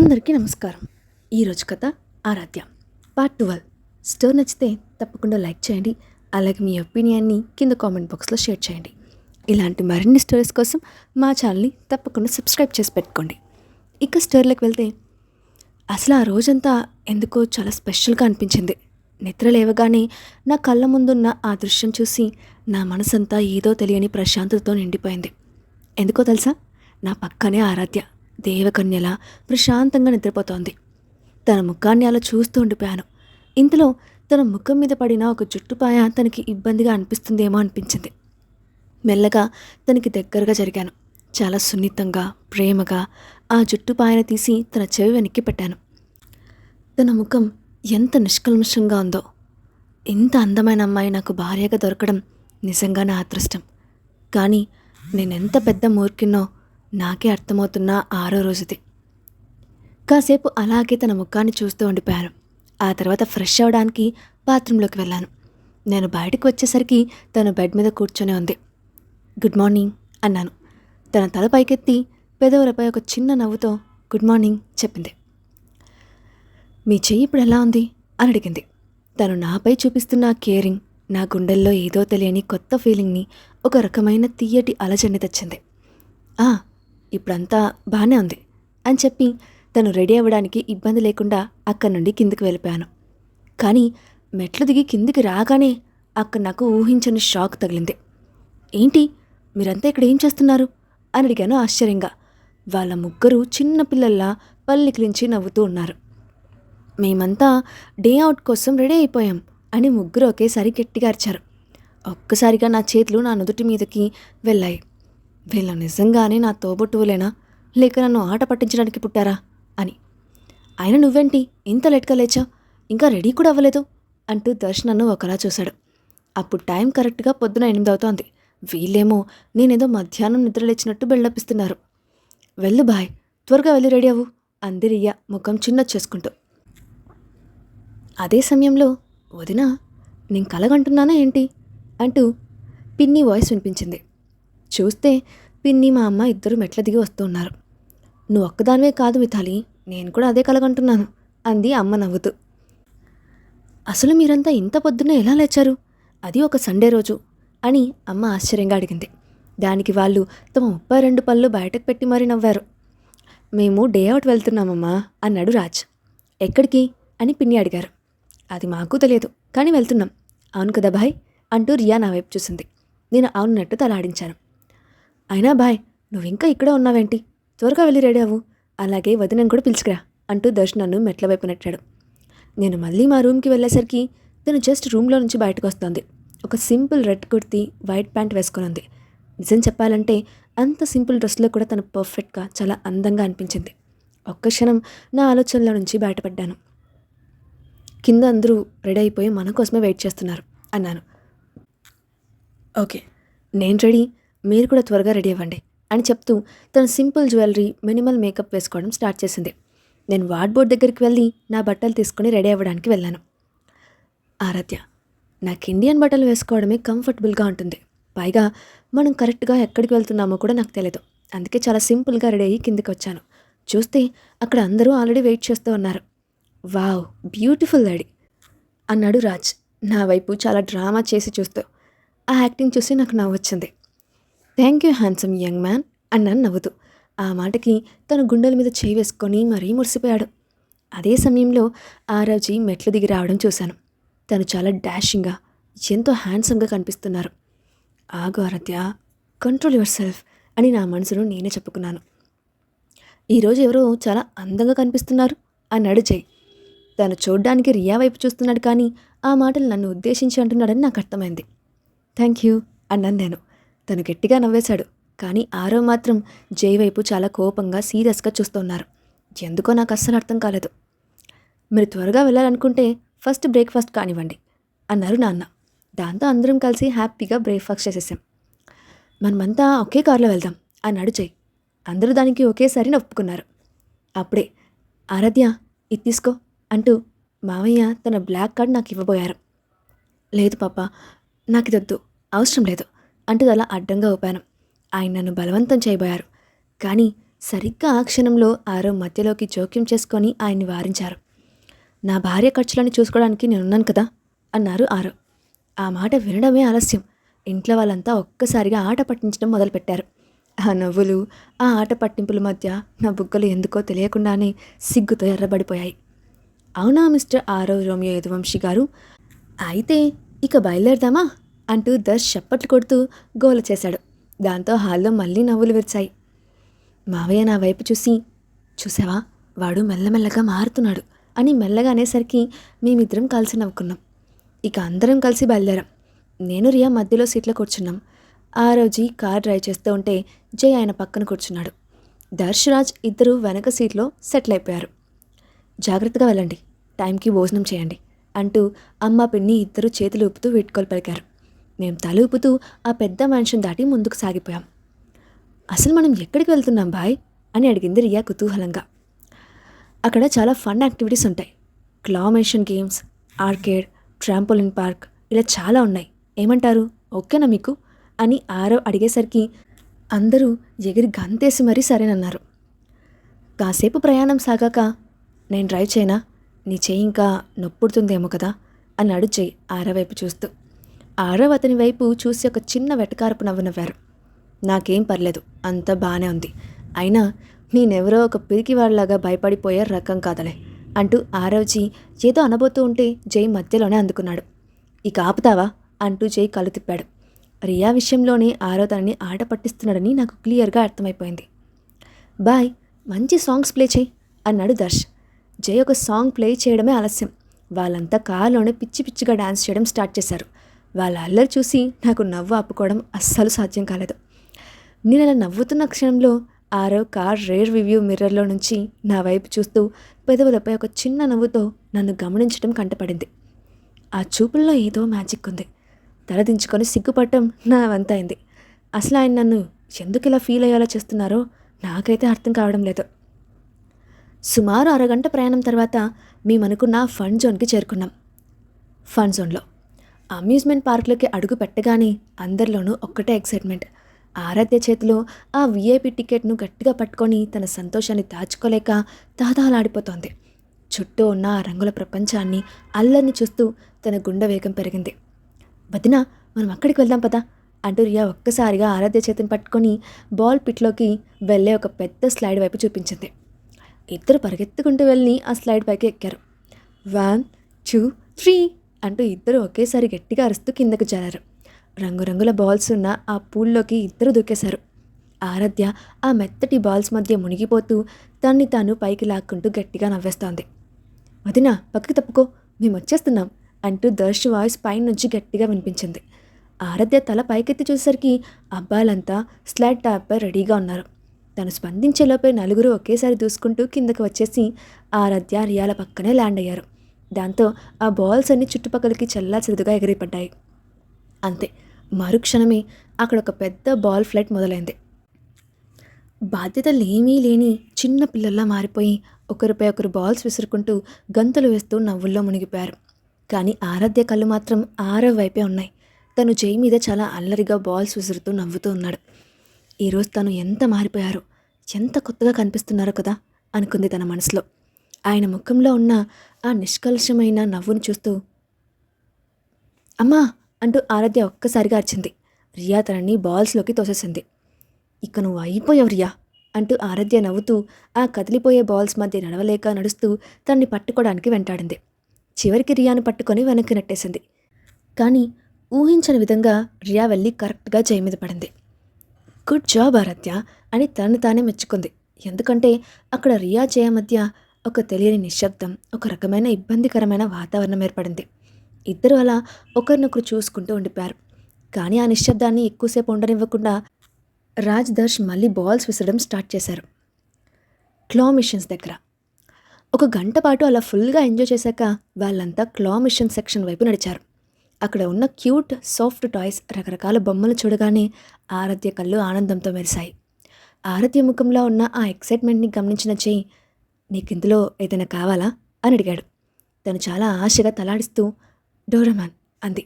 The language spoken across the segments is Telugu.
అందరికీ నమస్కారం. ఈరోజు కథ ఆరాధ్య పార్ట్ 12. స్టోరీ నచ్చితే తప్పకుండా లైక్ చేయండి. అలాగే మీ ఒపీనియన్ని కింద కామెంట్ బాక్స్లో షేర్ చేయండి. ఇలాంటి మరిన్ని స్టోరీస్ కోసం మా ఛానల్ని తప్పకుండా సబ్స్క్రైబ్ చేసి పెట్టుకోండి. ఇక స్టోరీలోకి వెళ్తే అసలు ఆ రోజంతా ఎందుకో చాలా స్పెషల్గా అనిపించింది. నిద్ర లేవగానే నా కళ్ళ ముందున్న ఆ దృశ్యం చూసి నా మనసంతా ఏదో తెలియని ప్రశాంతతతో నిండిపోయింది. ఎందుకో తెలుసా, నా పక్కనే ఆరాధ్య దేవకన్యలా ప్రశాంతంగా నిద్రపోతోంది. తన ముఖాన్ని అలా చూస్తూ ఉండిపోయాను. ఇంతలో తన ముఖం మీద పడిన ఒక జుట్టుపాయ తనకి ఇబ్బందిగా అనిపిస్తుందేమో అనిపించింది. మెల్లగా తనకి దగ్గరగా జరిగాను. చాలా సున్నితంగా ప్రేమగా ఆ జుట్టుపాయను తీసి తన చెవి వెనక్కి పెట్టాను. తన ముఖం ఎంత నిష్కల్మషంగా ఉందో. ఇంత అందమైన అమ్మాయి నాకు భార్యగా దొరకడం నిజంగా నా అదృష్టం. కానీ నేనెంత పెద్ద మూర్ఖినో నాకే అర్థమవుతున్న 6వ రోజుది. కాసేపు అలాగే తన ముఖాన్ని చూస్తూ ఉండిపోయాను. ఆ తర్వాత ఫ్రెష్ అవడానికి బాత్రూంలోకి వెళ్ళాను. నేను బయటకు వచ్చేసరికి తను బెడ్ మీద కూర్చొని ఉంది. గుడ్ మార్నింగ్ అన్నాను. తన తల పైకెత్తి పెదవులపై ఒక చిన్న నవ్వుతో గుడ్ మార్నింగ్ చెప్పింది. మీ చెయ్యి ఇప్పుడు ఎలా ఉంది అని అడిగింది. తను నాపై చూపిస్తున్న కేరింగ్ నా గుండెల్లో ఏదో తెలియని కొత్త ఫీలింగ్ని, ఒక రకమైన తీయటి అలజడిని తెచ్చింది. ఇప్పుడంతా బాగానే ఉంది అని చెప్పి తను రెడీ అవ్వడానికి ఇబ్బంది లేకుండా అక్కడి నుండి కిందికి వెళ్ళిపోయాను. కానీ మెట్లు దిగి కిందికి రాగానే అక్కడ నాకు ఊహించని షాక్ తగిలింది. ఏంటి, మీరంతా ఇక్కడ ఏం చేస్తున్నారు అని అడిగాను ఆశ్చర్యంగా. వాళ్ళ ముగ్గురు చిన్నపిల్లల్లా పల్లికిలించి నవ్వుతూ ఉన్నారు. మేమంతా డే అవుట్ కోసం రెడీ అయిపోయాం అని ముగ్గురు ఒకేసారి గట్టిగా అరిచారు. ఒక్కసారిగా నా చేతులు నా నుదుటి మీదకి వెళ్ళాయి. వీళ్ళు నిజంగానే నా తోబుట్టువులేనా, లేక నన్ను ఆట పట్టించడానికి పుట్టారా అని. ఆయన నువ్వేంటి ఇంత లేట్గా లేచా, ఇంకా రెడీ కూడా అవ్వలేదు అంటూ దర్శ్ నన్ను ఒకలా చూశాడు. అప్పుడు టైం కరెక్ట్గా పొద్దున 8 అవుతోంది. వీళ్ళేమో నేనేదో మధ్యాహ్నం నిద్ర లేచినట్టు బిల్డపిస్తున్నారు. వెళ్ళు బాయ్, త్వరగా వెళ్ళి రెడీ అవ్వు అంది రియా ముఖం చిన్నది చేసుకుంటూ. అదే సమయంలో వదినా, నేను కలగంటున్నానా ఏంటి అంటూ పిన్ని వాయిస్ వినిపించింది. చూస్తే పిన్ని మా అమ్మ ఇద్దరు మెట్ల దిగి వస్తూ ఉన్నారు. నువ్వు ఒక్కదానివే కాదు మిథాలి, నేను కూడా అదే కలగంటున్నాను అంది అమ్మ నవ్వుతూ. అసలు మీరంతా ఇంత పొద్దున్నే ఎలా లేచారు, అది ఒక సండే రోజు అని అమ్మ ఆశ్చర్యంగా అడిగింది. దానికి వాళ్ళు తమ 32 పళ్ళు బయటకు పెట్టి మరీ నవ్వారు. మేము డే అవుట్ వెళ్తున్నామమ్మా అన్నాడు రాజ్. ఎక్కడికి అని పిన్ని అడిగారు. అది మాకు తెలియదు, కానీ వెళ్తున్నాం. అవును కదా బాయ్ అంటూ రియా నా వైపు చూసింది. నేను అవునట్టు తలాడించాను. అయినా బాయ్, నువ్వు ఇంకా ఇక్కడే ఉన్నావేంటి, త్వరగా వెళ్ళి రెడీ అవ్వు, అలాగే వదినను కూడా పిలుచుకురా అంటూ దర్శ్ నన్ను మెట్ల వైపు నెట్టాడు. నేను మళ్ళీ మా రూమ్కి వెళ్ళేసరికి తను జస్ట్ రూమ్లో నుంచి బయటకు వస్తుంది. ఒక simple red kurti, white pant వేసుకొని ఉంది. నిజం చెప్పాలంటే అంత సింపుల్ డ్రెస్లో కూడా తను పర్ఫెక్ట్గా చాలా అందంగా అనిపించింది. ఒక్క క్షణం నా ఆలోచనల నుంచి బయటపడ్డాను. కింద అందరూ రెడీ అయిపోయి మన కోసమే వెయిట్ చేస్తున్నారు అన్నాను. ఓకే, నేను రెడీ, మీరు కూడా త్వరగా రెడీ అవ్వండి అని చెప్తూ తన సింపుల్ జ్యువెలరీ, మినిమల్ మేకప్ వేసుకోవడం స్టార్ట్ చేసింది. నేను వార్డ్బోర్డ్ దగ్గరికి వెళ్ళి నా బట్టలు తీసుకుని రెడీ అవ్వడానికి వెళ్ళాను. ఆరాధ్య, నాకు ఇండియన్ బట్టలు వేసుకోవడమే కంఫర్టబుల్గా ఉంటుంది. పైగా మనం కరెక్ట్గా ఎక్కడికి వెళ్తున్నామో కూడా నాకు తెలియదు. అందుకే చాలా సింపుల్గా రెడీ అయ్యి కిందికి వచ్చాను. చూస్తే అక్కడ అందరూ ఆల్రెడీ వెయిట్ చేస్తూ ఉన్నారు. వావ్, బ్యూటిఫుల్ లేడీ అన్నాడు రాజ్ నా వైపు చాలా డ్రామా చేసి చూస్తూ. ఆ యాక్టింగ్ చూసి నాకు నవ్వు వచ్చింది. Thank you handsome young man అన్నాను నవ్వుతూ. ఆ మాటకి తన గుండెల మీద చేయి వేసుకొని మరీ మురిసిపోయాడు. అదే సమయంలో ఆరాజీ మెట్లు దిగి రావడం చూశాను. తను చాలా డాషింగ్గా, ఎంతో హ్యాండ్సమ్గా కనిపిస్తున్నారు. ఆగు ఆరాధ్య, కంట్రోల్ యువర్ సెల్ఫ్ అని నా మనసును నేనే చెప్పుకున్నాను. ఈరోజు ఎవరో చాలా అందంగా కనిపిస్తున్నారు అన్నాడు జై. తను చూడ్డానికి రియా వైపు చూస్తున్నాడు, కానీ ఆ మాటలు నన్ను ఉద్దేశించి అంటున్నాడని నాకు అర్థమైంది. థ్యాంక్ యూ అన్నాను నేను. తను గట్టిగా నవ్వేశాడు, కానీ ఆరవ్ మాత్రం జై వైపు చాలా కోపంగా సీరియస్గా చూస్తున్నారు. ఎందుకో నాకు అస్సలు అర్థం కాలేదు. మీరు త్వరగా వెళ్ళాలనుకుంటే ఫస్ట్ బ్రేక్ఫాస్ట్ కానివ్వండి అన్నారు నాన్న. దాంతో అందరం కలిసి హ్యాపీగా బ్రేక్ఫాస్ట్ చేసేసాం. మనమంతా ఒకే కారులో వెళ్దాం అన్నాడు జై. అందరూ దానికి ఒకేసారి ఒప్పుకున్నారు. అప్పుడే ఆరాధ్య, ఇది తీసుకో అంటూ మావయ్య తన బ్లాక్ కార్డ్ నాకు ఇవ్వబోయారు. లేదు పాప, నాకు ఇదొద్దు, అవసరం లేదు అంటూ అలా అడ్డంగా ఊపాను. ఆయన నన్ను బలవంతం చేయబోయారు. కానీ సరిగ్గా ఆ క్షణంలో ఆరవ్ మధ్యలోకి జోక్యం చేసుకొని ఆయన్ని వారించారు. నా భార్య ఖర్చులను చూసుకోవడానికి నేనున్నాను కదా అన్నారు ఆరవ్. ఆ మాట వినడమే ఆలస్యం. ఇంట్లో వాళ్ళంతా ఒక్కసారిగా ఆట పట్టించడం మొదలుపెట్టారు. ఆ నవ్వులు, ఆ ఆట పట్టింపుల మధ్య నా బుగ్గలు ఎందుకో తెలియకుండానే సిగ్గుతో ఎర్రబడిపోయాయి. అవునా మిస్టర్ ఆరవ్ రోమియో యదువంశీ గారు, అయితే ఇక బయలుదేరదామా అంటూ దర్శ్ చప్పట్లు కొడుతూ గోల చేశాడు. దాంతో హాల్లో మళ్ళీ నవ్వులు విరిచాయి. మావయ్య నా వైపు చూసి, చూసావా వాడు మెల్లమెల్లగా మారుతున్నాడు అని మెల్లగా అనేసరికి మేమిద్దరం కలిసి నవ్వుకున్నాం. ఇక అందరం కలిసి బయలుదేరాం. నేను రియా మధ్యలో సీట్లో కూర్చున్నాం. ఆరోజీ కార్ డ్రైవ్ చేస్తూ ఉంటే జై ఆయన పక్కన కూర్చున్నాడు. దర్శరాజ్ ఇద్దరు వెనక సీట్లో సెటిల్ అయిపోయారు. జాగ్రత్తగా వెళ్ళండి, టైంకి భోజనం చేయండి అంటూ అమ్మ పిన్ని ఇద్దరు చేతులు ఊపుతూ వీడ్కోలు పలికారు. మేం తల ఊపుతూ ఆ పెద్ద మనిషిని దాటి ముందుకు సాగిపోయాం. అసలు మనం ఎక్కడికి వెళ్తున్నాం బాయ్ అని అడిగింది రియా కుతూహలంగా. అక్కడ చాలా ఫన్ యాక్టివిటీస్ ఉంటాయి. క్లామేషన్ గేమ్స్, ఆర్కేడ్, ట్రాంపోలిన్ పార్క్, ఇలా చాలా ఉన్నాయి. ఏమంటారు, ఓకేనా మీకు అని ఆరవ్ అడిగేసరికి అందరూ ఎగిరి గంతేసి మరీ సరేనన్నారు. కాసేపు ప్రయాణం సాగాక, నేను డ్రైవ్ చేయనా, నీ చేయి ఇంకా నొప్పుడుతుందేమో కదా అన్నాడు జై ఆరవ్ వైపు చూస్తూ. ఆరవ్ అతని వైపు చూసి ఒక చిన్న వెటకారపు నవ్వు నవ్వారు. నాకేం పర్లేదు, అంతా బాగానే ఉంది. అయినా నేనెవరో ఒక పిరికివాడిలాగా భయపడిపోయే రకం కాదలే అంటూ ఆరవ్జీ ఏదో అనబోతూ ఉంటే జై మధ్యలోనే అందుకున్నాడు. ఇక ఆపుతావా అంటూ జై కళ్ళు తిప్పాడు. రియా విషయంలోనే ఆరవ్ తనని ఆట పట్టిస్తున్నాడని నాకు క్లియర్గా అర్థమైపోయింది. బాయ్, మంచి సాంగ్స్ ప్లే చేయి అన్నాడు దర్శ్. జై ఒక సాంగ్ ప్లే చేయడమే ఆలస్యం. వాళ్ళంతా కార్లోనే పిచ్చి పిచ్చిగా డాన్స్ చేయడం స్టార్ట్ చేశారు. వాళ్ళ అల్లరి చూసి నాకు నవ్వు ఆపుకోవడం అస్సలు సాధ్యం కాలేదు. నేను అలా నవ్వుతున్న క్షణంలో ఆరవ్ కార్ రేర్ రివ్యూ మిర్రర్లో నుంచి నా వైపు చూస్తూ పెదవులపై ఒక చిన్న నవ్వుతో నన్ను గమనించడం కంటపడింది. ఆ చూపుల్లో ఏదో మ్యాజిక్ ఉంది. తలదించుకొని సిగ్గుపడటం నా వంతైంది. అసలు ఆయన నన్ను ఎందుకు ఇలా ఫీల్ అయ్యేలా చేస్తున్నారో నాకైతే అర్థం కావడం లేదు. సుమారు అరగంట ప్రయాణం తర్వాత మేమనుకున్న ఫన్ జోన్కి చేరుకున్నాం. ఫన్ జోన్లో అమ్యూజ్మెంట్ పార్క్లోకి అడుగు పెట్టగానే అందరిలోనూ ఒక్కటే ఎక్సైట్మెంట్. ఆరాధ్య చేతిలో ఆ విఐపి టికెట్ను గట్టిగా పట్టుకొని తన సంతోషాన్ని దాచుకోలేక దాదాలాడిపోతోంది. చుట్టూ ఉన్న ఆ రంగుల ప్రపంచాన్ని, అల్లరిని చూస్తూ తన గుండె వేగం పెరిగింది. వదినా, మనం అక్కడికి వెళ్దాం పదా అంటూ రియా ఒక్కసారిగా ఆరాధ్య చేతిని పట్టుకొని బాల్ పిట్లోకి వెళ్ళే ఒక పెద్ద స్లైడ్ వైపు చూపించింది. ఇద్దరు పరిగెత్తుకుంటూ వెళ్ళి ఆ స్లైడ్ పైకి ఎక్కారు. 1, 2, 3 అంటూ ఇద్దరు ఒకేసారి గట్టిగా అరుస్తూ కిందకు జారారు. రంగురంగుల బాల్స్ ఉన్న ఆ పూల్లోకి ఇద్దరు దూకేశారు. ఆరాధ్య ఆ మెత్తటి బాల్స్ మధ్య మునిగిపోతూ తన్ని తాను పైకి లాక్కుంటూ గట్టిగా నవ్వేస్తోంది. వదినా, పక్కకి తప్పుకో, మేము వచ్చేస్తున్నాం అంటూ దర్శ్ వాయిస్ పైనుంచి గట్టిగా వినిపించింది. ఆరాధ్య తల పైకెత్తి చూసేసరికి అబ్బాయిలంతా స్లైడ్ ట్యాప్పై రెడీగా ఉన్నారు. తను స్పందించేలోపే నలుగురు ఒకేసారి దూసుకుంటూ కిందకు వచ్చేసి ఆరాధ్య రియాల పక్కనే ల్యాండ్ అయ్యారు. దాంతో ఆ బాల్స్ అన్ని చుట్టుపక్కలకి చెల్లాచెదురుగా ఎగిరిపడ్డాయి. అంతే, మరుక్షణమే అక్కడ ఒక పెద్ద బాల్ ఫ్లైట్ మొదలైంది. బాధ్యతలేమీ లేని చిన్న పిల్లల్లా మారిపోయి ఒకరిపై ఒకరు బాల్స్ విసురుకుంటూ గంతులు వేస్తూ నవ్వుల్లో మునిగిపోయారు. కానీ ఆరాధ్య కళ్ళు మాత్రం ఆరవ్ వైపే ఉన్నాయి. తను జై మీద చాలా అల్లరిగా బాల్స్ విసురుతూ నవ్వుతూ ఉన్నాడు. ఈరోజు తను ఎంత మారిపోయారో, ఎంత కొత్తగా కనిపిస్తున్నారో కదా అనుకుంది తన మనసులో. ఆయన ముఖంలో ఉన్న ఆ నిష్కల్షమైన నవ్వును చూస్తూ, అమ్మా అంటూ ఆరాధ్య ఒక్కసారిగా అరిచింది. రియా తనని బాల్స్లోకి తోసేసింది. ఇక నువ్వు అయిపోయావు రియా అంటూ ఆరాధ్య నవ్వుతూ ఆ కదిలిపోయే బాల్స్ మధ్య నడవలేక నడుస్తూ తన్ని పట్టుకోవడానికి వెంటాడింది. చివరికి రియాను పట్టుకొని వెనక్కి నెట్టేసింది. కానీ ఊహించని విధంగా రియా వెళ్ళి కరెక్ట్గా జై మీద పడింది. గుడ్ జాబ్ ఆరాధ్య అని తనను తానే మెచ్చుకుంది. ఎందుకంటే అక్కడ రియా జయ మధ్య ఒక తెలియని నిశ్శబ్దం, ఒక రకమైన ఇబ్బందికరమైన వాతావరణం ఏర్పడింది. ఇద్దరు అలా ఒకరినొకరు చూసుకుంటూ ఉండిపోయారు. కానీ ఆ నిశ్శబ్దాన్ని ఎక్కువసేపు ఉండనివ్వకుండా రాజ్ దర్శ్ మళ్ళీ బాల్స్ విసరడం స్టార్ట్ చేశారు. క్లా మిషన్స్ దగ్గర ఒక గంట పాటు అలా ఫుల్గా ఎంజాయ్ చేశాక వాళ్ళంతా క్లా మిషన్ సెక్షన్ వైపు నడిచారు. అక్కడ ఉన్న క్యూట్ సాఫ్ట్ టాయ్స్, రకరకాల బొమ్మలు చూడగానే ఆరాధ్య కళ్ళు ఆనందంతో మెరిశాయి. ఆరాధ్య ముఖంలో ఉన్న ఆ ఎక్సైట్మెంట్ని గమనించిన జై, నీకిందులో ఏదైనా కావాలా అని అడిగాడు. తను చాలా ఆశగా తలాడిస్తూ డోరేమాన్ అంది.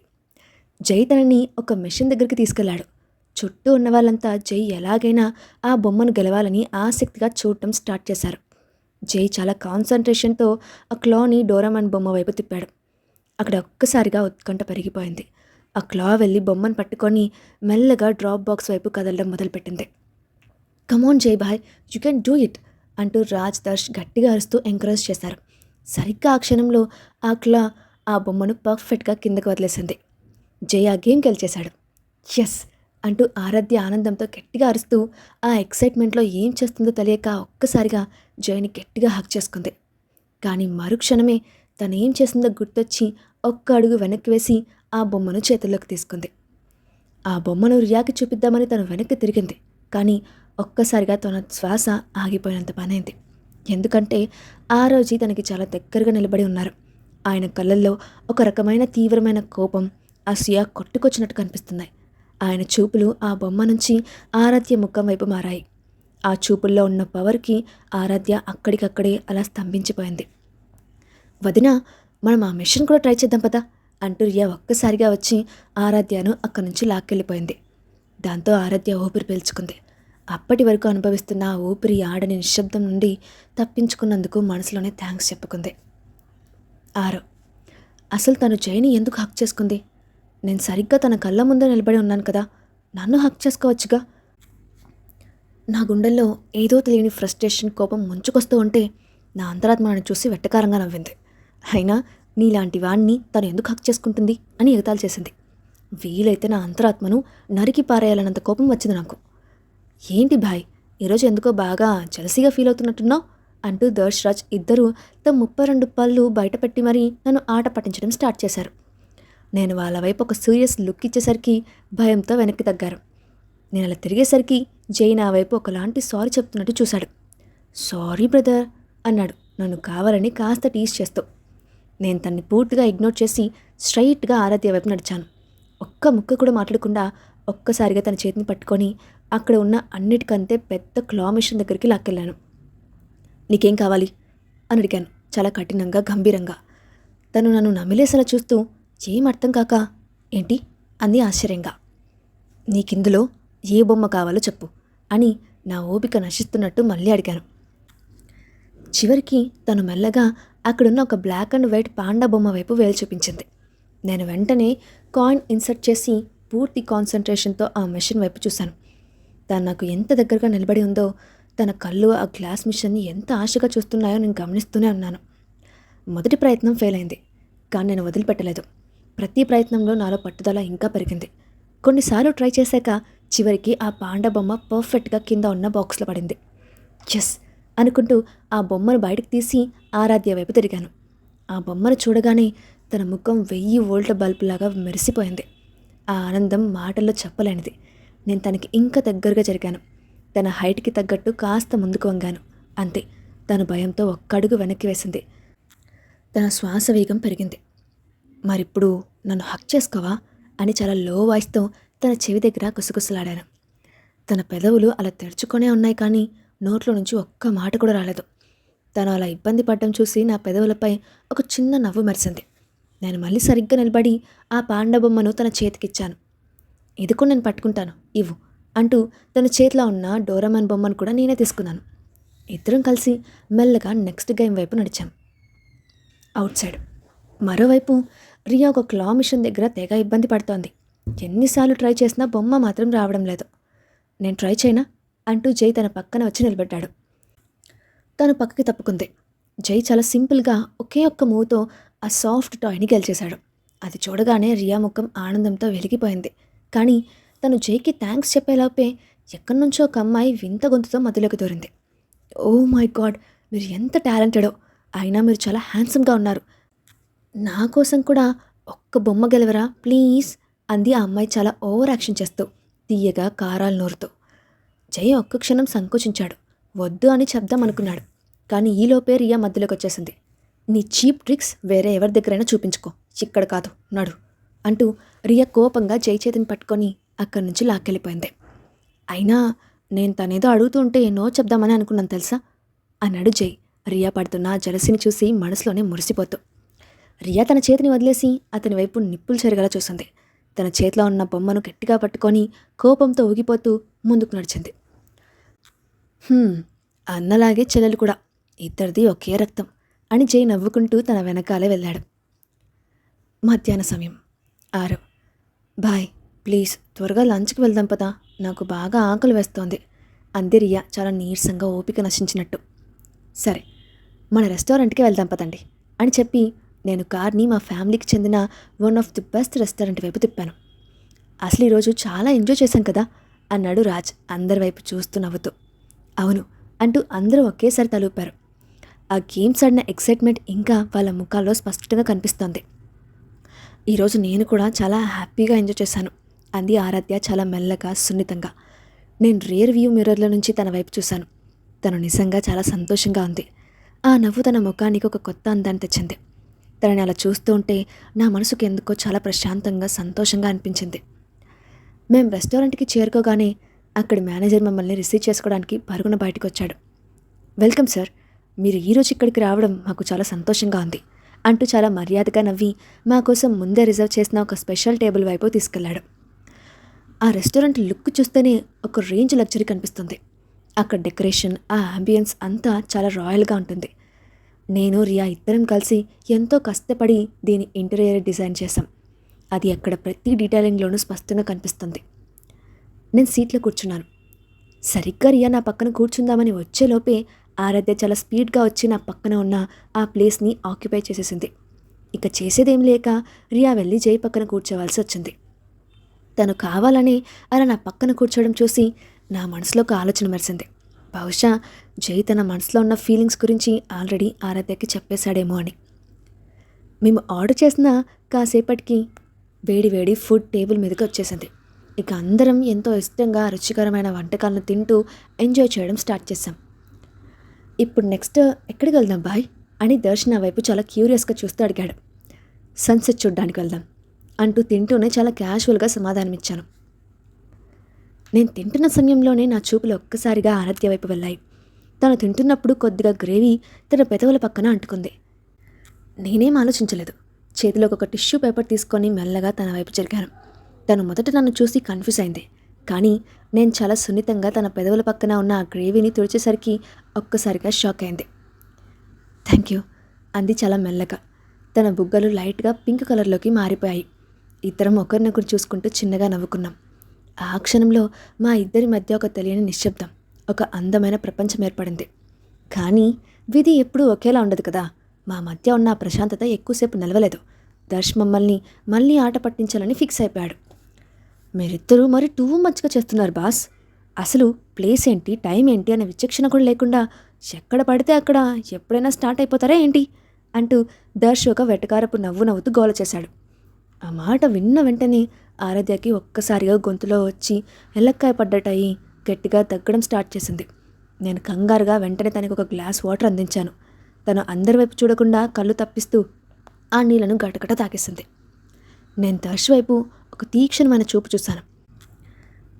జై తనని ఒక మెషిన్ దగ్గరికి తీసుకెళ్లాడు. చుట్టూ ఉన్న వాళ్ళంతా జై ఎలాగైనా ఆ బొమ్మను గెలవాలని ఆసక్తిగా చూడటం స్టార్ట్ చేశారు. జై చాలా కాన్సంట్రేషన్తో ఆ క్లాని డోరామాన్ బొమ్మ వైపు తిప్పాడు. అక్కడ ఒక్కసారిగా ఉత్కంఠ పెరిగిపోయింది. ఆ క్లా వెళ్ళి బొమ్మను పట్టుకొని మెల్లగా డ్రాప్ బాక్స్ వైపు కదలడం మొదలుపెట్టింది. Come on Jai boy, you can do it అంటూ రాజ్ దర్శ్ గట్టిగా అరుస్తూ ఎంకరేజ్ చేశారు. సరిగ్గా ఆ క్షణంలో ఆ క్లా ఆ బొమ్మను పర్ఫెక్ట్గా కిందకు వదిలేసింది. జై ఆ గేమ్ గెలిచేశాడు. ఎస్ అంటూ ఆరాధ్య ఆనందంతో గట్టిగా అరుస్తూ ఆ ఎక్సైట్మెంట్లో ఏం చేస్తుందో తెలియక ఒక్కసారిగా జైని గట్టిగా హక్ చేసుకుంది. కానీ మరుక్షణమే తనేం చేసిందో గుర్తొచ్చి ఒక్క అడుగు వెనక్కి వేసి ఆ బొమ్మను చేతుల్లోకి తీసుకుంది. ఆ బొమ్మను రియాకి చూపిద్దామని తను వెనక్కి తిరిగింది. కానీ ఒక్కసారిగా తన శ్వాస ఆగిపోయినంత పనైంది. ఎందుకంటే ఆ రోజు తనకి చాలా దగ్గరగా నిలబడి ఉన్నారు. ఆయన కళ్ళల్లో ఒక రకమైన తీవ్రమైన కోపం, అసూయ కొట్టుకొచ్చినట్టు కనిపిస్తున్నాయి. ఆయన చూపులు ఆ బొమ్మ నుంచి ఆరాధ్య ముఖం వైపు మారాయి. ఆ చూపుల్లో ఉన్న పవర్కి ఆరాధ్య అక్కడికక్కడే అలా స్తంభించిపోయింది. వదిన, మనం ఆ మిషన్ కూడా ట్రై చేద్దాం పదా అంటూ రియా ఒక్కసారిగా వచ్చి ఆరాధ్యను అక్కడి నుంచి లాక్కెళ్ళిపోయింది. దాంతో ఆరాధ్య ఊపిరి పీల్చుకుంది. అప్పటి వరకు అనుభవిస్తున్న ఆ ఊపిరి ఆడని నిశ్శబ్దం నుండి తప్పించుకున్నందుకు మనసులోనే థ్యాంక్స్ చెప్పుకుంది. 6. అసలు తను జైని ఎందుకు హక్ చేసుకుంది? నేను సరిగ్గా తన కళ్ళ ముందే నిలబడి ఉన్నాను కదా, నన్ను హక్ చేసుకోవచ్చుగా. నా గుండెల్లో ఏదో తెలియని ఫ్రస్ట్రేషన్, కోపం ముంచుకొస్తూ ఉంటే నా అంతరాత్మ నన్ను చూసి వెట్టకారంగా నవ్వింది. అయినా నీలాంటి వాణ్ణి తను ఎందుకు హక్ చేసుకుంటుంది అని ఎగతాళి చేసింది. వీలైతే నా అంతరాత్మను నరికి పారేయాలన్నంత కోపం వచ్చింది నాకు. ఏంటి భాయ్, ఈరోజు ఎందుకో బాగా జలసీగా ఫీల్ అవుతున్నట్టున్నావు అంటూ దర్శ్ రాజ్ ఇద్దరూ తమ 32 పళ్ళు బయటపెట్టి మరీ నన్ను ఆట పట్టించడం స్టార్ట్ చేశారు. నేను వాళ్ళ వైపు ఒక సీరియస్ లుక్ ఇచ్చేసరికి భయంతో వెనక్కి తగ్గారు. నేను అలా తిరిగేసరికి జై నా వైపు ఒకలాంటి సారీ చెప్తున్నట్టు చూశాడు. సారీ బ్రదర్ అన్నాడు నన్ను కావాలని కాస్త టీజ్ చేస్తూ. నేను తన్ని పూర్తిగా ఇగ్నోర్ చేసి స్ట్రైట్గా ఆరాధ్య వైపు నడిచాను. ఒక్క ముక్క కూడా మాట్లాడకుండా ఒక్కసారిగా తన చేతిని పట్టుకొని అక్కడ ఉన్న అన్నిటికంటే పెద్ద క్లా మిషన్ దగ్గరికి లాక్కెళ్ళాను. నీకేం కావాలి అని అడిగాను చాలా కఠినంగా, గంభీరంగా. తను నన్ను నమిలేసేలా చూస్తూ ఏం అర్థం కాక ఏంటి అంది ఆశ్చర్యంగా. నీకిందులో ఏ బొమ్మ కావాలో చెప్పు అని నా ఓపిక నశిస్తున్నట్టు మళ్ళీ అడిగాను. చివరికి తను మెల్లగా అక్కడున్న ఒక బ్లాక్ అండ్ వైట్ పాండా బొమ్మ వైపు వేలు చూపించింది. నేను వెంటనే కాయిన్ ఇన్సర్ట్ చేసి పూర్తి కాన్సన్ట్రేషన్తో ఆ మెషిన్ వైపు చూశాను. తను నాకు ఎంత దగ్గరగా నిలబడి ఉందో, తన కళ్ళు ఆ గ్లాస్ మిషన్ని ఎంత ఆశగా చూస్తున్నాయో నేను గమనిస్తూనే ఉన్నాను. మొదటి ప్రయత్నం ఫెయిల్ అయింది, కానీ నేను వదిలిపెట్టలేదు. ప్రతి ప్రయత్నంలో నాలో పట్టుదల ఇంకా పెరిగింది. కొన్నిసార్లు ట్రై చేశాక చివరికి ఆ పాండా బొమ్మ పర్ఫెక్ట్గా కింద ఉన్న బాక్స్లో పడింది. ఎస్ అనుకుంటూ ఆ బొమ్మను బయటకు తీసి ఆరాధ్య వైపు తిరిగాను. ఆ బొమ్మను చూడగానే తన ముఖం 1000 వోల్ట్ల బల్బులాగా మెరిసిపోయింది. ఆ ఆనందం మాటల్లో చెప్పలేనిది. నేను తనకి ఇంకా దగ్గరగా జరిగాను. తన హైట్కి తగ్గట్టు కాస్త ముందుకు వంగాను. అంతే, తను భయంతో ఒక్కడుగు వెనక్కి వేసింది. తన శ్వాస వేగం పెరిగింది. మరిప్పుడు నన్ను హక్ చేసుకోవా అని చాలా లో వాయిస్తో తన చెవి దగ్గర గుసగుసలాడాను. తన పెదవులు అలా తెరుచుకొనే ఉన్నాయి, కానీ నోట్లో నుంచి ఒక్క మాట కూడా రాలేదు. తను అలా ఇబ్బంది పడడం చూసి నా పెదవులపై ఒక చిన్న నవ్వు మెరిసింది. నేను మళ్ళీ సరిగ్గా నిలబడి ఆ పాండా బొమ్మను తన చేతికిచ్చాను. ఇది కూడా నేను పట్టుకుంటాను, ఇవ్వు అంటూ తన చేతిలో ఉన్న డోరామాన్ బొమ్మను కూడా నేనే తీసుకున్నాను. ఇద్దరం కలిసి మెల్లగా నెక్స్ట్ గేమ్ వైపు నడిచాం. అవుట్ సైడ్ మరోవైపు రియా ఒక క్లా మిషన్ దగ్గర తెగ ఇబ్బంది పడుతోంది. ఎన్నిసార్లు ట్రై చేసినా బొమ్మ మాత్రం రావడం లేదు. నేను ట్రై చేయనా అంటూ జై తన పక్కన వచ్చి నిలబడ్డాడు. తను పక్కకి తప్పుకుంది. జై చాలా సింపుల్గా ఒకే ఒక్క మూవ్తో ఆ సాఫ్ట్ టాయ్ని గెలిచేశాడు. అది చూడగానే రియా ముఖం ఆనందంతో వెలిగిపోయింది. కానీ తను జైకి థ్యాంక్స్ చెప్పేలోపే ఎక్కడి నుంచో ఒక అమ్మాయి వింత గొంతుతో మధ్యలోకి దూరింది. ఓ మై గాడ్, మీరు ఎంత టాలెంటెడో, అయినా మీరు చాలా హ్యాండ్సమ్గా ఉన్నారు. నా కోసం కూడా ఒక్క బొమ్మ గెలవరా ప్లీజ్ అంది ఆ అమ్మాయి చాలా ఓవర్ యాక్షన్ చేస్తూ, తీయగా కారాలు నూరుతూ. జై ఒక్క క్షణం సంకోచించాడు. వద్దు అని చెప్దాం అనుకున్నాడు. కానీ ఈలోపే రియా మధ్యలోకి వచ్చేసింది. నీ చీప్ ట్రిక్స్ వేరే ఎవరి దగ్గరైనా చూపించుకో, ఇక్కడ కాదు, నడు అంటూ రియా కోపంగా జై చేతిని పట్టుకొని అక్కడి నుంచి లాక్కెళ్ళిపోయింది. అయినా నేను తనేదో అడుగుతుంటే నో చెప్దామని అనుకున్నాను తెలుసా అన్నాడు జై రియా పడుతున్న జలసిని చూసి మనసులోనే మురిసిపోతూ. రియా తన చేతిని వదిలేసి అతని వైపు నిప్పులు చెరగలా చూసింది. తన చేతిలో ఉన్న బొమ్మను గట్టిగా పట్టుకొని కోపంతో ఊగిపోతూ ముందుకు నడిచింది. అన్నలాగే చెల్లెలు కూడా, ఇద్దరిది ఒకే రక్తం అని జై నవ్వుకుంటూ తన వెనకాలే వెళ్ళాడు. మధ్యాహ్న సమయం 6. బాయ్, ప్లీజ్ త్వరగా లంచ్కి వెళ్దాం పదా, నాకు బాగా ఆకలి వేస్తోంది అంది రియా చాలా నీరసంగా ఓపిక నశించినట్టు. సరే, మన రెస్టారెంట్కి వెళ్దాం పదండి అని చెప్పి నేను కార్ని మా ఫ్యామిలీకి చెందిన one of the best restaurant వైపు తిప్పాను. అసలు ఈరోజు చాలా ఎంజాయ్ చేశాం కదా అన్నాడు రాజ్ అందరి వైపు చూస్తూ నవ్వుతూ. అవును అంటూ అందరూ ఒకేసారి తలూపారు. ఆ గేమ్స్ ఆడిన ఎక్సైట్మెంట్ ఇంకా వాళ్ళ ముఖాల్లో స్పష్టంగా కనిపిస్తోంది. ఈరోజు నేను కూడా చాలా హ్యాపీగా ఎంజాయ్ చేశాను అంది ఆరాధ్య చాలా మెల్లగా సున్నితంగా. నేను రియర్ వ్యూ మిర్రర్లో నుంచి తన వైపు చూశాను. తను నిజంగా చాలా సంతోషంగా ఉంది. ఆ నవ్వు తన ముఖానికి ఒక కొత్త అందాన్ని తెచ్చింది. తనని అలా చూస్తూ ఉంటే నా మనసుకు ఎందుకో చాలా ప్రశాంతంగా సంతోషంగా అనిపించింది. మేం రెస్టారెంట్కి చేరుకోగానే అక్కడి మేనేజర్ మమ్మల్ని రిసీవ్ చేసుకోవడానికి పరుగున బయటకు వచ్చాడు. వెల్కమ్ సార్, మీరు ఈరోజు ఇక్కడికి రావడం మాకు చాలా సంతోషంగా ఉంది అంటూ చాలా మర్యాదగా నవ్వి మా కోసం ముందే రిజర్వ్ చేసిన ఒక స్పెషల్ టేబుల్ వైపు తీసుకెళ్లాడు. ఆ రెస్టారెంట్ లుక్ చూస్తేనే ఒక రేంజ్ లగ్జరీ కనిపిస్తుంది. అక్కడ డెకరేషన్, ఆ అంబియన్స్ అంతా చాలా రాయల్గా ఉంటుంది. నేను రియా ఇద్దరం కలిసి ఎంతో కష్టపడి దీని ఇంటీరియర్ డిజైన్ చేశాం. అది అక్కడ ప్రతి డీటెయిలింగ్లోనూ స్పష్టంగా కనిపిస్తుంది. నేను సీట్లో కూర్చున్నాను. సరిగ్గా రియా నా పక్కన కూర్చుందామని వచ్చేలోపే ఆరాధ్య చాలా స్పీడ్గా వచ్చి నా పక్కన ఉన్న ఆ ప్లేస్ని ఆక్యుపై చేసేసింది. ఇక చేసేదేం లేక రియా వెళ్ళి జై పక్కన కూర్చోవలసి వచ్చింది. తను కావాలని అలా నా పక్కన కూర్చోవడం చూసి నా మనసులో ఒక ఆలోచన మెరిసింది. బహుశా జై తన మనసులో ఉన్న ఫీలింగ్స్ గురించి ఆల్రెడీ ఆరాధ్యకి చెప్పేశాడేమో అని. మేము ఆర్డర్ చేసిన కాసేపటికి వేడి వేడి ఫుడ్ టేబుల్ మీదకి వచ్చేసింది. ఇక అందరం ఎంతో ఇష్టంగా రుచికరమైన వంటకాలను తింటూ ఎంజాయ్ చేయడం స్టార్ట్ చేశాం. ఇప్పుడు నెక్స్ట్ ఎక్కడికి వెళ్దాం బాయ్ అని దర్శన వైపు చాలా క్యూరియస్గా చూస్తూ అడిగాడు. సన్సెట్ చూడ్డానికి వెళ్దాం అంటూ తింటూనే చాలా క్యాజువల్గా సమాధానమిచ్చాను. నేను తింటున్న సమయంలోనే నా చూపులు ఒక్కసారిగా ఆరాధ్య వైపు వెళ్ళాయి. తను తింటున్నప్పుడు కొద్దిగా గ్రేవీ తన పెదవుల పక్కన అంటుకుంది. నేనేం ఆలోచించలేదు. చేతిలోకి ఒక టిష్యూ పేపర్ తీసుకొని మెల్లగా తన వైపు జరిగాను. తను మొదట నన్ను చూసి కన్ఫ్యూజ్ అయింది. కానీ నేను చాలా సున్నితంగా తన పెదవుల పక్కన ఉన్న ఆ గ్రేవీని తుడిచేసరికి ఒక్కసారిగా షాక్ అయింది. థ్యాంక్ యూ అంది చాలా మెల్లగా. తన బుగ్గలు లైట్గా పింక్ కలర్లోకి మారిపోయాయి. ఇద్దరం ఒకరినొకరు చూసుకుంటూ చిన్నగా నవ్వుకున్నాం. ఆ క్షణంలో మా ఇద్దరి మధ్య ఒక తెలియని నిశ్శబ్దం, ఒక అందమైన ప్రపంచం ఏర్పడింది. కానీ విధి ఎప్పుడూ ఒకేలా ఉండదు కదా. మా మధ్య ఉన్న ఆ ప్రశాంతత ఎక్కువసేపు నిలవలేదు. దర్శ్ మమ్మల్ని మళ్ళీ ఆట పట్టించాలని ఫిక్స్ అయిపోయాడు. మీరిద్దరూ మరి టూ మచ్గా చేస్తున్నారు బాస్. అసలు ప్లేస్ ఏంటి, టైం ఏంటి అనే విచక్షణ కూడా లేకుండా ఎక్కడ పడితే అక్కడ ఎప్పుడైనా స్టార్ట్ అయిపోతారా ఏంటి అంటూ దర్శ్ ఒక వెటకారపు నవ్వు నవ్వుతూ గోల చేశాడు. ఆ మాట విన్న వెంటనే ఆరాధ్యకి ఒక్కసారిగా గొంతులో వచ్చి ఎల్లక్కాయ పడ్డట్టయి గట్టిగా తగ్గడం స్టార్ట్ చేసింది. నేను కంగారుగా వెంటనే తనకు ఒక గ్లాస్ వాటర్ అందించాను. తను అందరి వైపు చూడకుండా కళ్ళు తప్పిస్తూ ఆ నీళ్లను గటగట తాకేసింది. నేను దర్శ్ వైపు ఒక తీక్షణమైన చూపు చూశాను.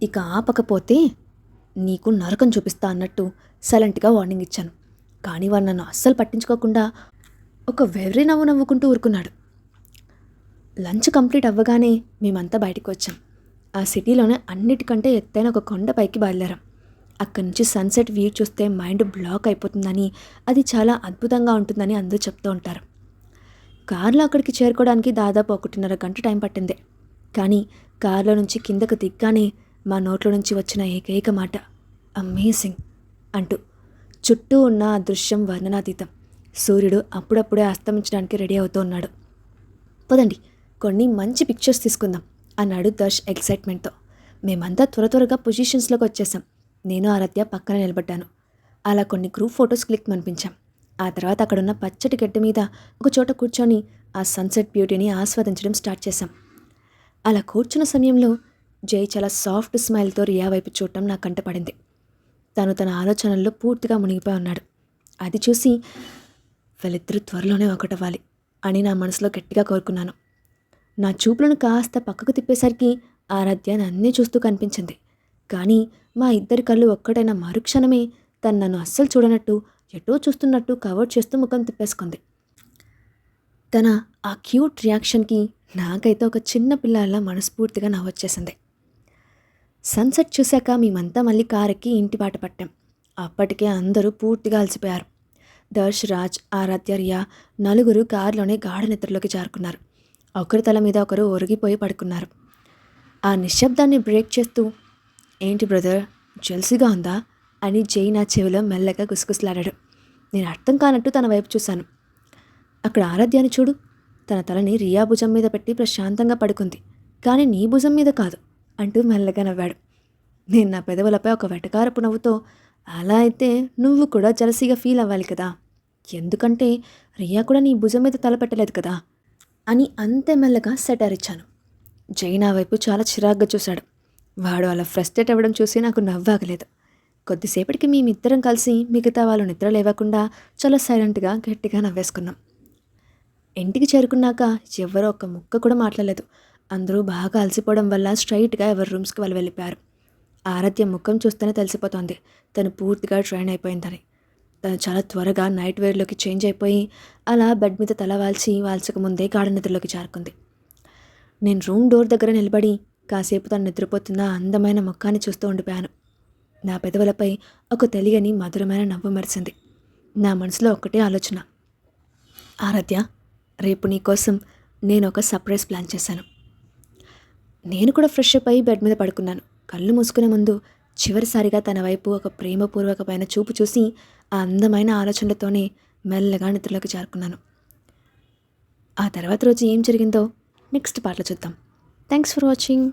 ఇక ఆపకపోతే నీకు నరకం చూపిస్తా అన్నట్టు సైలెంట్గా వార్నింగ్ ఇచ్చాను. కానీ వాడు నన్ను అస్సలు పట్టించుకోకుండా ఒక వెర్రి నవ్వు నవ్వుకుంటూ ఊరుకున్నాడు. లంచ్ కంప్లీట్ అవ్వగానే మేమంతా బయటకు వచ్చాం. ఆ సిటీలోనే అన్నిటికంటే ఎత్తైన ఒక కొండపైకి బయలుదేరాం. అక్కడి నుంచి సన్సెట్ వ్యూ చూస్తే మైండ్ బ్లాక్ అయిపోతుందని, అది చాలా అద్భుతంగా ఉంటుందని అందరూ చెప్తూ ఉంటారు. కార్లో అక్కడికి చేరుకోవడానికి దాదాపు 1.5 గంట టైం పట్టింది. కానీ కార్లో నుంచి కిందకు దిగ్గానే మా నోట్లో నుంచి వచ్చిన ఏకైక మాట అమేజింగ్ అంటూ. చుట్టూ ఉన్న ఆ దృశ్యం వర్ణనాతీతం. సూర్యుడు అప్పుడప్పుడే అస్తమించడానికి రెడీ అవుతూ ఉన్నాడు. పదండి, కొన్ని మంచి పిక్చర్స్ తీసుకుందాం అన్నాడు దర్శ్ ఎక్సైట్మెంట్తో. మేమంతా త్వరగా పొజిషన్స్లోకి వచ్చేసాం. నేను ఆరాధ్య పక్కన నిలబడ్డాను. అలా కొన్ని గ్రూప్ ఫొటోస్ క్లిక్ అనిపించాం. ఆ తర్వాత అక్కడున్న పచ్చటి గడ్డ మీద ఒక చోట కూర్చొని ఆ సన్సెట్ బ్యూటీని ఆస్వాదించడం స్టార్ట్ చేశాం. అలా కూర్చున్న సమయంలో జై చాలా సాఫ్ట్ స్మైల్తో రియా వైపు చూడటం నా కంట పడింది. తను తన ఆలోచనల్లో పూర్తిగా మునిగిపోయి ఉన్నాడు. అది చూసి వీళ్ళిద్దరూ త్వరలోనే ఒకటవ్వాలి అని నా మనసులో గట్టిగా కోరుకున్నాను. నా చూపులను కాస్త పక్కకు తిప్పేసరికి ఆరాధ్య నన్నే చూస్తూ కనిపించింది. కానీ మా ఇద్దరి కళ్ళు ఒక్కటైన మరుక్షణమే తను నన్ను అస్సలు చూడనట్టు, ఎటో చూస్తున్నట్టు కవర్ చేస్తూ ముఖం తిప్పేసుకుంది. తన ఆ క్యూట్ రియాక్షన్కి నాకైతే ఒక చిన్న పిల్లల మనస్ఫూర్తిగా నవ్వొచ్చేసింది. సన్సెట్ చూశాక మేమంతా మళ్ళీ కారెక్కి ఇంటి బాట పట్టాం. అప్పటికే అందరూ పూర్తిగా అలసిపోయారు. దర్శ్, రాజ్, ఆరాధ్య, రియా నలుగురు కారులోనే గాఢ నిద్రలోకి జారుకున్నారు. ఒకరి తల మీద ఒకరు ఒరిగిపోయి పడుకున్నారు. ఆ నిశ్శబ్దాన్ని బ్రేక్ చేస్తూ, ఏంటి బ్రదర్, జెల్సీగా ఉందా అని జై నా చెవిలో మెల్లగా గుసగుసలాడాడు. నేను అర్థం కానట్టు తన వైపు చూశాను. అక్కడ ఆరాధ్యాన్ని చూడు, తన తలని రియా భుజం మీద పెట్టి ప్రశాంతంగా పడుకుంది, కానీ నీ భుజం మీద కాదు అంటూ మెల్లగా నవ్వాడు. నేను నా పెదవులపై ఒక వెటకారపు నవ్వుతో, అలా అయితే నువ్వు కూడా జలసీగా ఫీల్ అవ్వాలి కదా, ఎందుకంటే రియా కూడా నీ భుజం మీద తలపెట్టలేదు కదా అని అంతే మెల్లగా సెటర్ ఇచ్చాను. జై నా వైపు చాలా చిరాగ్గా చూశాడు. వాడు అలా ఫ్రస్ట్రేట్ అవ్వడం చూసి నాకు నవ్వాగలేదు. కొద్దిసేపటికి మేమిద్దరం కలిసి మిగతా వాళ్ళు నిద్ర లేవకుండా చాలా సైలెంట్గా గట్టిగా నవ్వేసుకున్నాం. ఇంటికి చేరుకున్నాక ఎవరో ఒక్క ముక్క కూడా మాట్లాడలేదు. అందరూ బాగా అలసిపోవడం వల్ల స్ట్రైట్గా ఎవరి రూమ్స్కి వాళ్ళు వెళ్ళిపోయారు. ఆరాధ్య ముఖం చూస్తేనే తెలిసిపోతోంది తను పూర్తిగా ట్రైన్ అయిపోయిందని. తను చాలా త్వరగా నైట్ వేర్లోకి చేంజ్ అయిపోయి అలా బెడ్ మీద తల వాల్చక ముందే గాఢ నిద్రలోకి జారుకుంది. నేను రూమ్ డోర్ దగ్గర నిలబడి కాసేపు తను నిద్రపోతున్న అందమైన ముఖాన్ని చూస్తూ ఉండిపోయాను. నా పెదవులపై ఒక తెలియని మధురమైన నవ్వు మెరిసింది. నా మనసులో ఒక్కటే ఆలోచన, ఆరాధ్య, రేపు నీకోసం నేను ఒక సర్ప్రైజ్ ప్లాన్ చేశాను. నేను కూడా ఫ్రెష్ అప్ అయి బెడ్ మీద పడుకున్నాను. కళ్ళు మూసుకునే ముందు చివరిసారిగా తన వైపు ఒక ప్రేమపూర్వకమైన చూపు చూసి ఆ అందమైన ఆలోచనలతోనే మెల్లగా నిద్రలోకి జారుకున్నాను. ఆ తర్వాత రోజు ఏం జరిగిందో నెక్స్ట్ పార్ట్లో చూద్దాం. Thanks for watching.